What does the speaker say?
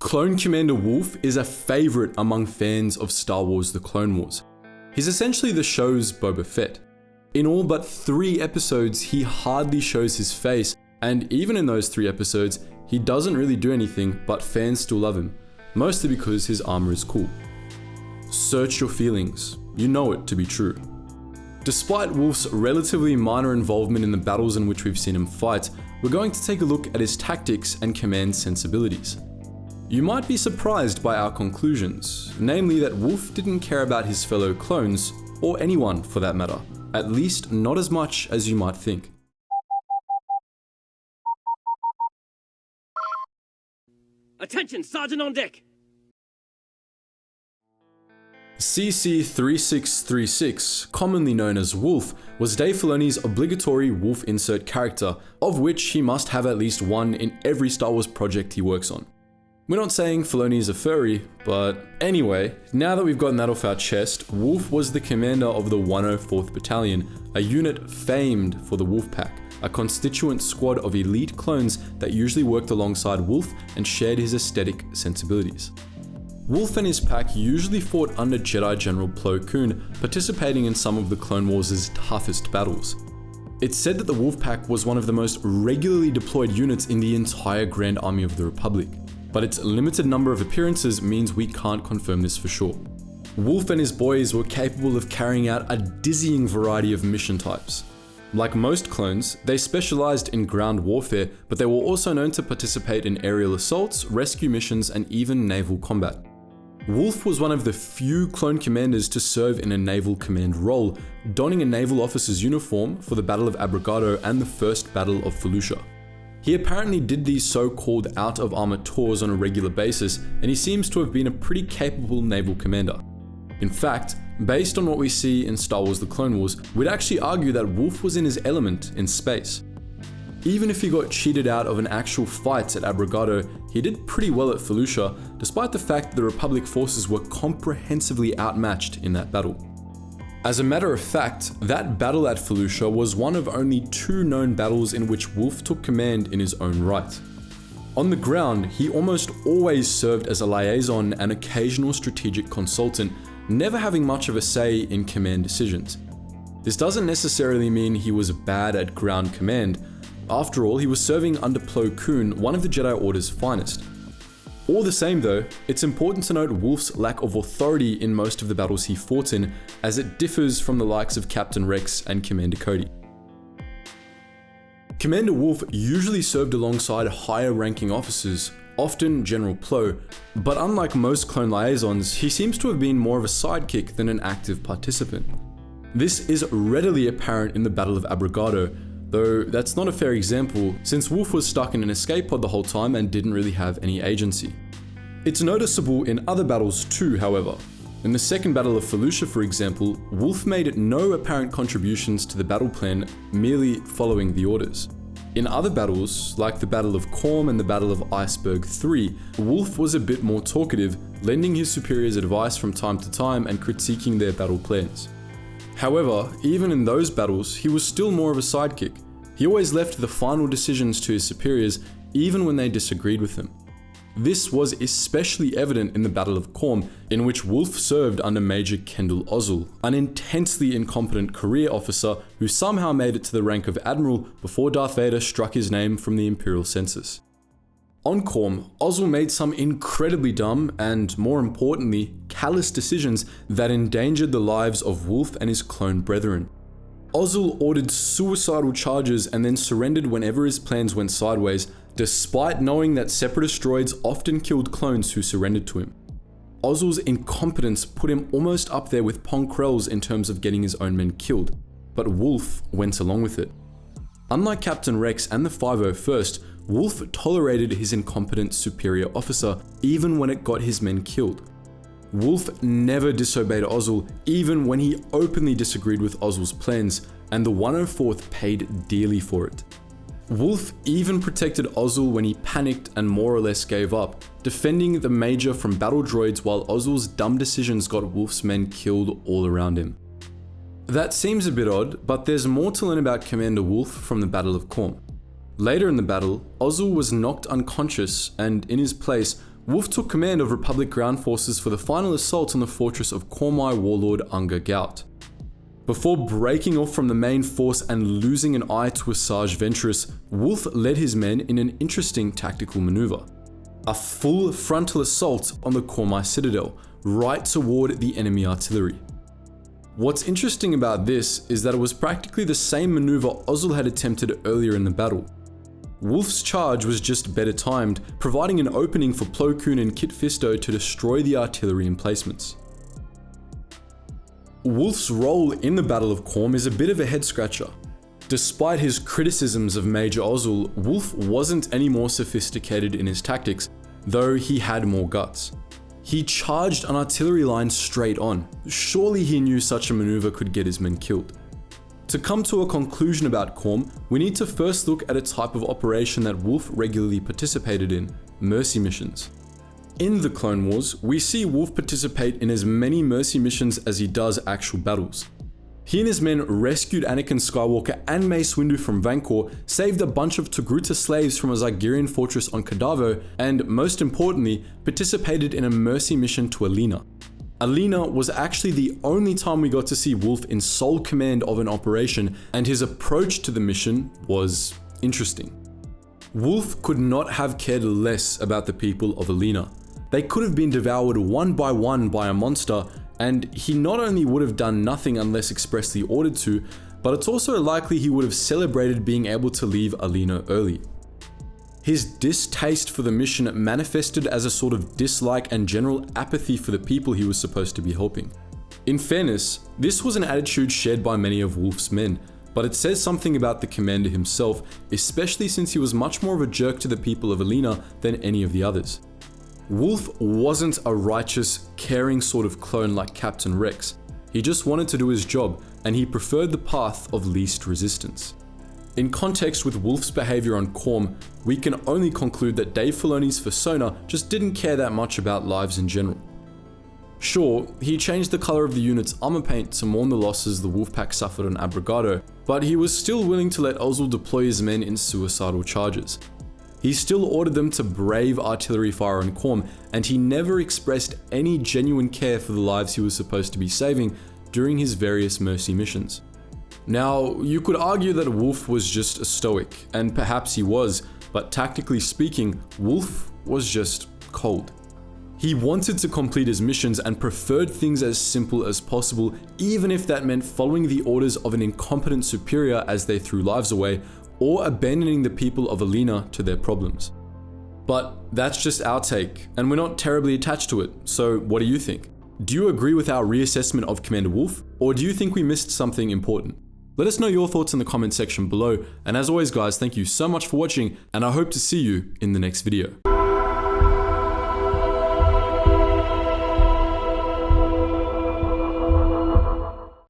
Clone Commander Wolffe is a favorite among fans of Star Wars: The Clone Wars. He's essentially the show's Boba Fett. In all but 3 episodes, he hardly shows his face, and even in those 3 episodes, he doesn't really do anything, but fans still love him, mostly because his armor is cool. Search your feelings, you know it to be true. Despite Wolffe's relatively minor involvement in the battles in which we've seen him fight, we're going to take a look at his tactics and command sensibilities. You might be surprised by our conclusions, namely that Wolffe didn't care about his fellow clones, or anyone for that matter, at least not as much as you might think. Attention, Sergeant on deck! CC-3636, commonly known as Wolffe, was Dave Filoni's obligatory Wolffe insert character, of which he must have at least one in every Star Wars project he works on. We're not saying Filoni is a furry, but anyway, now that we've gotten that off our chest, Wolffe was the commander of the 104th Battalion, a unit famed for the Wolfpack, a constituent squad of elite clones that usually worked alongside Wolffe and shared his aesthetic sensibilities. Wolffe and his pack usually fought under Jedi General Plo Koon, participating in some of the Clone Wars' toughest battles. It's said that the Wolfpack was one of the most regularly deployed units in the entire Grand Army of the Republic, but its limited number of appearances means we can't confirm this for sure. Wolffe and his boys were capable of carrying out a dizzying variety of mission types. Like most clones, they specialized in ground warfare, but they were also known to participate in aerial assaults, rescue missions, and even naval combat. Wolffe was one of the few clone commanders to serve in a naval command role, donning a naval officer's uniform for the Battle of Abrogado and the First Battle of Felucia. He apparently did these so-called out-of-armor tours on a regular basis, and he seems to have been a pretty capable naval commander. In fact, based on what we see in Star Wars: The Clone Wars, we'd actually argue that Wolffe was in his element in space. Even if he got cheated out of an actual fight at Abrogado, he did pretty well at Felucia, despite the fact that the Republic forces were comprehensively outmatched in that battle. As a matter of fact, that battle at Felucia was one of only 2 known battles in which Wolffe took command in his own right. On the ground, he almost always served as a liaison and occasional strategic consultant, never having much of a say in command decisions. This doesn't necessarily mean he was bad at ground command. After all, he was serving under Plo Koon, one of the Jedi Order's finest. All the same though, it's important to note Wolffe's lack of authority in most of the battles he fought in, as it differs from the likes of Captain Rex and Commander Cody. Commander Wolffe usually served alongside higher ranking officers, often General Plo, but unlike most clone liaisons, he seems to have been more of a sidekick than an active participant. This is readily apparent in the Battle of Abrogado, though that's not a fair example since Wolffe was stuck in an escape pod the whole time and didn't really have any agency. It's noticeable in other battles too, however. In the second Battle of Felucia, for example, Wolffe made no apparent contributions to the battle plan, merely following the orders. In other battles, like the Battle of Korm and the Battle of Iceberg 3, Wolffe was a bit more talkative, lending his superiors advice from time to time and critiquing their battle plans. However, even in those battles, he was still more of a sidekick. He always left the final decisions to his superiors, even when they disagreed with him. This was especially evident in the Battle of Korm, in which Wolffe served under Major Kendall Ozzel, an intensely incompetent career officer who somehow made it to the rank of Admiral before Darth Vader struck his name from the Imperial census. On Korm, Ozzel made some incredibly dumb and, more importantly, callous decisions that endangered the lives of Wolffe and his clone brethren. Ozzel ordered suicidal charges and then surrendered whenever his plans went sideways, despite knowing that separatist droids often killed clones who surrendered to him. Ozzel's incompetence put him almost up there with Ponkrell's in terms of getting his own men killed, but Wolffe went along with it. Unlike Captain Rex and the 501st, Wolffe tolerated his incompetent superior officer even when it got his men killed. Wolffe never disobeyed Ozzel, even when he openly disagreed with Ozzel's plans, and the 104th paid dearly for it. Wolffe even protected Ozzel when he panicked and more or less gave up, defending the Major from battle droids while Ozzel's dumb decisions got Wolffe's men killed all around him. That seems a bit odd, but there's more to learn about Commander Wolffe from the Battle of Korm. Later in the battle, Ozzel was knocked unconscious, and in his place, Wolffe took command of Republic ground forces for the final assault on the fortress of Kormai warlord Unger Gaut. Before breaking off from the main force and losing an eye to Asajj Ventress, Wolffe led his men in an interesting tactical maneuver. A full frontal assault on the Kormai citadel, right toward the enemy artillery. What's interesting about this is that it was practically the same maneuver Ozzel had attempted earlier in the battle. Wolffe's charge was just better timed, providing an opening for Plo Koon and Kit Fisto to destroy the artillery emplacements. Wolffe's role in the Battle of Korm is a bit of a head-scratcher. Despite his criticisms of Major Ozzel, Wolffe wasn't any more sophisticated in his tactics, though he had more guts. He charged an artillery line straight on. Surely he knew such a maneuver could get his men killed. To come to a conclusion about Korm, we need to first look at a type of operation that Wolffe regularly participated in: mercy missions. In the Clone Wars, we see Wolffe participate in as many mercy missions as he does actual battles. He and his men rescued Anakin Skywalker and Mace Windu from Vancor, saved a bunch of Togruta slaves from a Zygerian fortress on Kadavo, and most importantly, participated in a mercy mission to Alina. Alina was actually the only time we got to see Wolffe in sole command of an operation, and his approach to the mission was interesting. Wolffe could not have cared less about the people of Alina. They could have been devoured one by a monster, and he not only would have done nothing unless expressly ordered to, but it's also likely he would have celebrated being able to leave Alina early. His distaste for the mission manifested as a sort of dislike and general apathy for the people he was supposed to be helping. In fairness, this was an attitude shared by many of Wolffe's men, but it says something about the commander himself, especially since he was much more of a jerk to the people of Alina than any of the others. Wolffe wasn't a righteous, caring sort of clone like Captain Rex. He just wanted to do his job, and he preferred the path of least resistance. In context with Wolffe's behavior on Korm, we can only conclude that Dave Filoni's fursona just didn't care that much about lives in general. Sure, he changed the color of the unit's armor paint to mourn the losses the Wolfpack suffered on Abrogado, but he was still willing to let Ozzel deploy his men in suicidal charges. He still ordered them to brave artillery fire on Korm, and he never expressed any genuine care for the lives he was supposed to be saving during his various mercy missions. Now, you could argue that Wolffe was just a stoic, and perhaps he was, but tactically speaking, Wolffe was just cold. He wanted to complete his missions and preferred things as simple as possible, even if that meant following the orders of an incompetent superior as they threw lives away, or abandoning the people of Alina to their problems. But that's just our take, and we're not terribly attached to it, so what do you think? Do you agree with our reassessment of Commander Wolffe, or do you think we missed something important? Let us know your thoughts in the comment section below, and as always guys, thank you so much for watching, and I hope to see you in the next video.